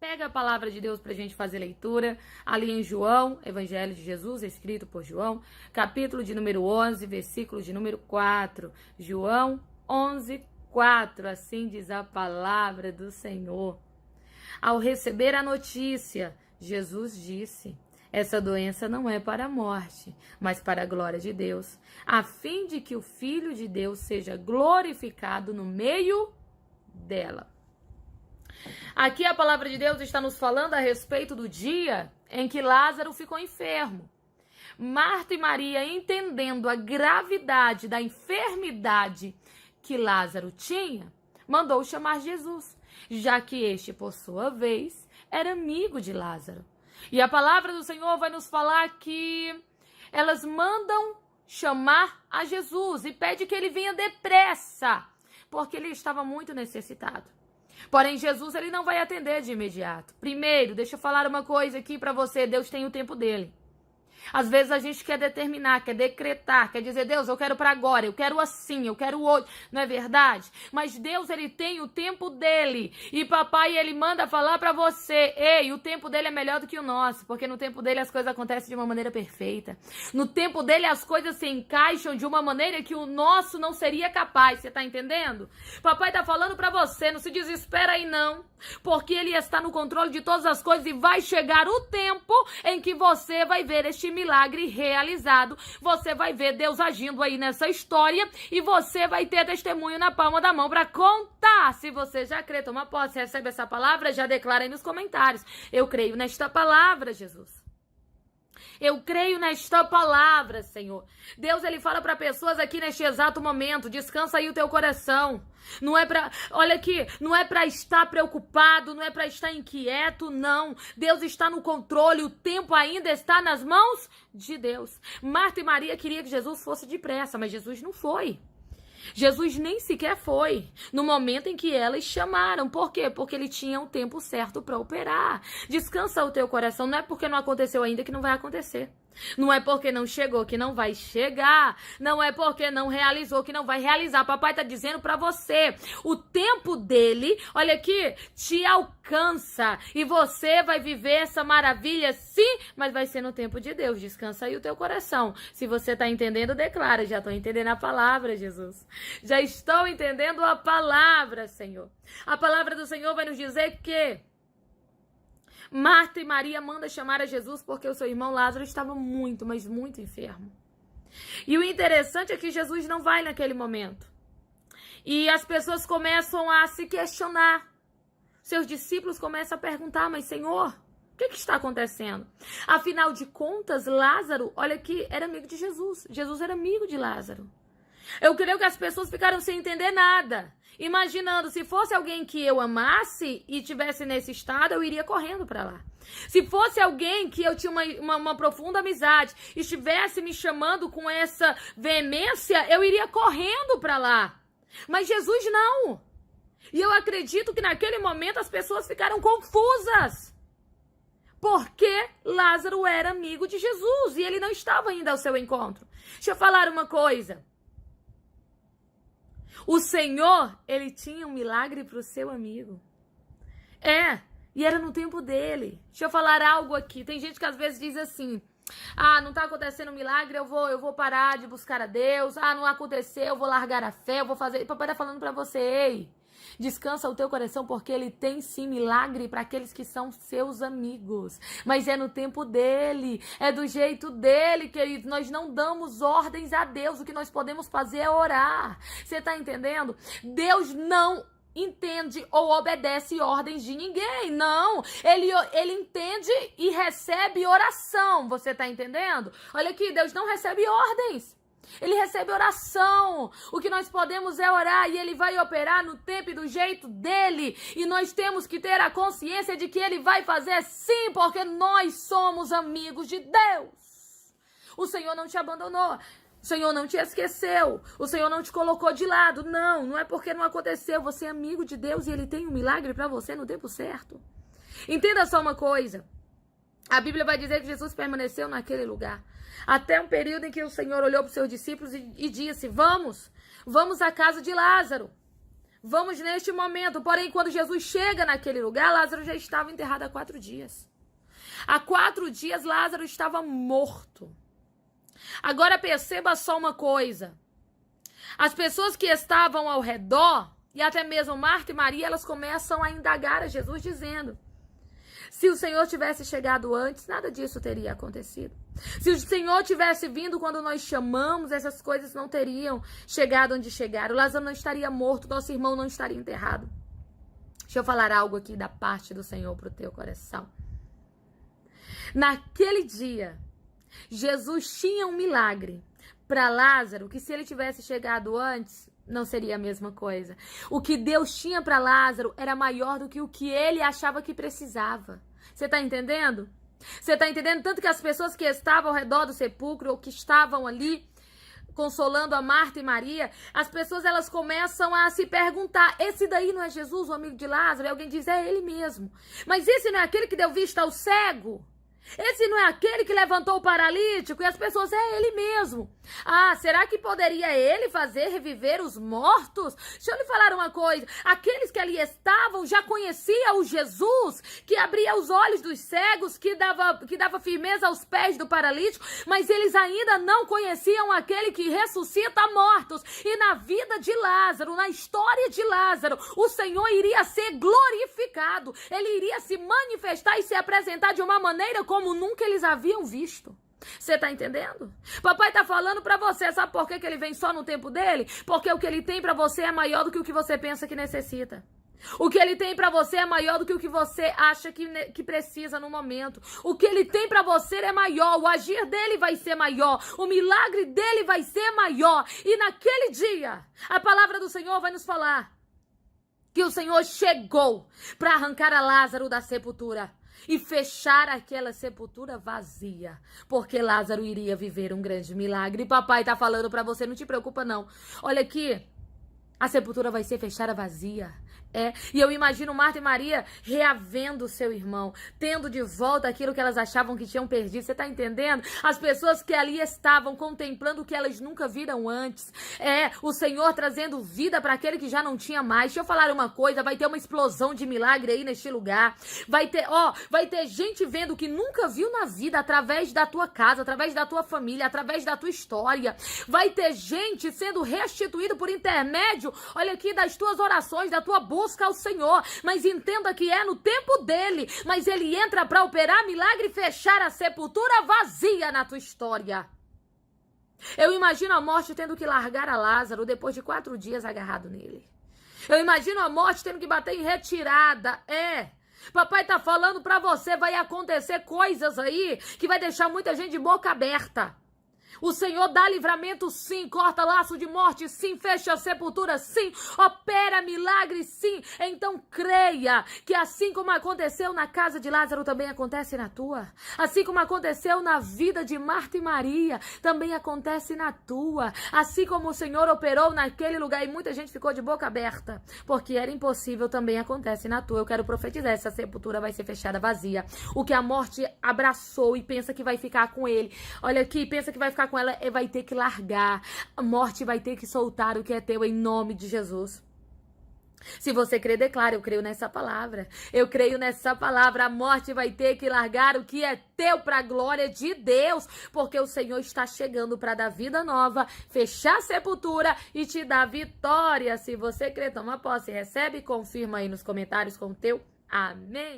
Pega a palavra de Deus para a gente fazer leitura, ali em João, Evangelho de Jesus, escrito por João, capítulo de número 11, versículo de número 4. João 11, 4, assim diz a palavra do Senhor. Ao receber a notícia, Jesus disse: essa doença não é para a morte, mas para a glória de Deus, a fim de que o Filho de Deus seja glorificado no meio dela. Aqui a palavra de Deus está nos falando a respeito do dia em que Lázaro ficou enfermo. Marta e Maria, entendendo a gravidade da enfermidade que Lázaro tinha, mandou chamar Jesus, já que este, por sua vez, era amigo de Lázaro. E a palavra do Senhor vai nos falar que elas mandam chamar a Jesus e pede que ele venha depressa, porque ele estava muito necessitado. Porém, Jesus ele não vai atender de imediato. Primeiro, deixa eu falar uma coisa aqui para você, Deus tem o tempo dele. Às vezes a gente quer determinar, quer decretar, quer dizer, Deus, eu quero para agora, eu quero assim, eu quero hoje. Não é verdade? Mas Deus, ele tem o tempo dele. E papai, ele manda falar para você, ei, o tempo dele é melhor do que o nosso, porque no tempo dele as coisas acontecem de uma maneira perfeita. No tempo dele as coisas se encaixam de uma maneira que o nosso não seria capaz. Você tá entendendo? Papai tá falando para você, não se desespera aí não, porque ele está no controle de todas as coisas e vai chegar o tempo em que você vai ver este milagre realizado, você vai ver Deus agindo aí nessa história e você vai ter testemunho na palma da mão para contar. Se você já crê, toma posse, recebe essa palavra, já declara aí nos comentários: eu creio nesta palavra, Jesus. Eu creio nesta palavra, Senhor. Deus, ele fala para pessoas aqui neste exato momento: descansa aí o teu coração. Não é para, olha aqui, não é para estar preocupado, não é para estar inquieto, não. Deus está no controle, o tempo ainda está nas mãos de Deus. Marta e Maria queriam que Jesus fosse depressa, mas Jesus não foi. Jesus nem sequer foi no momento em que elas chamaram. Por quê? Porque ele tinha o tempo certo para operar. Descansa o teu coração. Não é porque não aconteceu ainda que não vai acontecer. Não é porque não chegou que não vai chegar. Não é porque não realizou que não vai realizar. Papai tá dizendo para você, o tempo dele, olha aqui, te alcança. E você vai viver essa maravilha sim, mas vai ser no tempo de Deus. Descansa aí o teu coração. Se você tá entendendo, declara: já tô entendendo a palavra, Jesus. Já estou entendendo a palavra, Senhor. A palavra do Senhor vai nos dizer que Marta e Maria mandam chamar a Jesus porque o seu irmão Lázaro estava muito, mas muito enfermo. E o interessante é que Jesus não vai naquele momento. E as pessoas começam a se questionar. Seus discípulos começam a perguntar: mas Senhor, o que está acontecendo? Afinal de contas, Lázaro, olha aqui, era amigo de Jesus. Jesus era amigo de Lázaro. Eu creio que as pessoas ficaram sem entender nada, imaginando, se fosse alguém que eu amasse e tivesse nesse estado, eu iria correndo para lá. Se fosse alguém que eu tinha uma profunda amizade e estivesse me chamando com essa veemência, eu iria correndo para lá. Mas Jesus não. E eu acredito que naquele momento as pessoas ficaram confusas, porque Lázaro era amigo de Jesus e ele não estava indo ao seu encontro. Deixa eu falar uma coisa. O Senhor, ele tinha um milagre para o seu amigo. E era no tempo dele. Deixa eu falar algo aqui. Tem gente que às vezes diz assim: ah, não está acontecendo um milagre, eu vou parar de buscar a Deus. Ah, não aconteceu, eu vou largar a fé, eu vou fazer... E papai está falando para você: ei, descansa o teu coração, porque ele tem sim milagre para aqueles que são seus amigos. Mas é no tempo dele, é do jeito dele, querido. Nós não damos ordens a Deus. O que nós podemos fazer é orar. Você está entendendo? Deus não entende ou obedece ordens de ninguém, não. Ele entende e recebe oração. Você está entendendo? Olha aqui, Deus não recebe ordens. Ele recebe oração. O que nós podemos é orar e ele vai operar no tempo e do jeito dele. E nós temos que ter a consciência de que ele vai fazer sim, porque nós somos amigos de Deus. O Senhor não te abandonou. O Senhor não te esqueceu. O Senhor não te colocou de lado. Não, não é porque não aconteceu. Você é amigo de Deus e ele tem um milagre para você no tempo certo. Entenda só uma coisa. A Bíblia vai dizer que Jesus permaneceu naquele lugar até um período em que o Senhor olhou para os seus discípulos e disse: vamos à casa de Lázaro. Vamos neste momento. Porém, quando Jesus chega naquele lugar, Lázaro já estava enterrado há 4 dias. Há 4 dias, Lázaro estava morto. Agora perceba só uma coisa. As pessoas que estavam ao redor, e até mesmo Marta e Maria, elas começam a indagar a Jesus, dizendo: se o Senhor tivesse chegado antes, nada disso teria acontecido. Se o Senhor tivesse vindo quando nós chamamos, essas coisas não teriam chegado onde chegaram. Lázaro não estaria morto, nosso irmão não estaria enterrado. Deixa eu falar algo aqui da parte do Senhor para o teu coração. Naquele dia, Jesus tinha um milagre para Lázaro, que se ele tivesse chegado antes, não seria a mesma coisa. O que Deus tinha para Lázaro era maior do que o que ele achava que precisava. Você está entendendo? Você está entendendo? Tanto que as pessoas que estavam ao redor do sepulcro, ou que estavam ali consolando a Marta e Maria, as pessoas elas começam a se perguntar: esse daí não é Jesus, o amigo de Lázaro? E alguém diz: é ele mesmo. Mas esse não é aquele que deu vista ao cego? Esse não é aquele que levantou o paralítico? E as pessoas: é ele mesmo. Ah, será que poderia ele fazer reviver os mortos? Deixa eu lhe falar uma coisa. Aqueles que ali estavam já conheciam o Jesus que abria os olhos dos cegos, que dava firmeza aos pés do paralítico, mas eles ainda não conheciam aquele que ressuscita mortos. E na vida de Lázaro, na história de Lázaro, o Senhor iria ser glorificado. Ele iria se manifestar e se apresentar de uma maneira como nunca eles haviam visto. Você tá entendendo? Papai tá falando pra você, sabe por que ele vem só no tempo dele? Porque o que ele tem pra você é maior do que o que você pensa que necessita. O que ele tem pra você é maior do que o que você acha que precisa no momento. O que ele tem pra você é maior, o agir dele vai ser maior, o milagre dele vai ser maior. E naquele dia, a palavra do Senhor vai nos falar que o Senhor chegou pra arrancar a Lázaro da sepultura e fechar aquela sepultura vazia, porque Lázaro iria viver um grande milagre. E papai tá falando pra você: não te preocupa não, olha aqui, a sepultura vai ser fechada vazia. E eu imagino Marta e Maria reavendo o seu irmão, tendo de volta aquilo que elas achavam que tinham perdido. Você tá entendendo? As pessoas que ali estavam contemplando o que elas nunca viram antes. O Senhor trazendo vida para aquele que já não tinha mais. Deixa eu falar uma coisa: vai ter uma explosão de milagre aí neste lugar. Vai ter gente vendo que nunca viu na vida, através da tua casa, através da tua família, através da tua história. Vai ter gente sendo restituído por intermédio, olha aqui, das tuas orações, da tua busca ao Senhor. Mas entenda que é no tempo dele, mas ele entra para operar milagre e fechar a sepultura vazia na tua história. Eu imagino a morte tendo que largar a Lázaro depois de 4 dias agarrado nele. Eu imagino a morte tendo que bater em retirada. Papai tá falando pra você: vai acontecer coisas aí que vai deixar muita gente de boca aberta. O Senhor dá livramento, sim. Corta laço de morte, sim. Fecha a sepultura, sim. Opera milagre, sim. Então creia que assim como aconteceu na casa de Lázaro, também acontece na tua. Assim como aconteceu na vida de Marta e Maria, também acontece na tua. Assim como o Senhor operou naquele lugar e muita gente ficou de boca aberta, porque era impossível, também acontece na tua. Eu quero profetizar: essa sepultura vai ser fechada vazia. O que a morte abraçou e pensa que vai ficar com ele, olha aqui, pensa que vai ficar com ela, vai ter que largar. A morte vai ter que soltar o que é teu, em nome de Jesus. Se você crê, declara: eu creio nessa palavra. Eu creio nessa palavra. A morte vai ter que largar o que é teu para a glória de Deus, porque o Senhor está chegando para dar vida nova, fechar a sepultura e te dar vitória. Se você crê, toma posse, recebe e confirma aí nos comentários com o teu amém.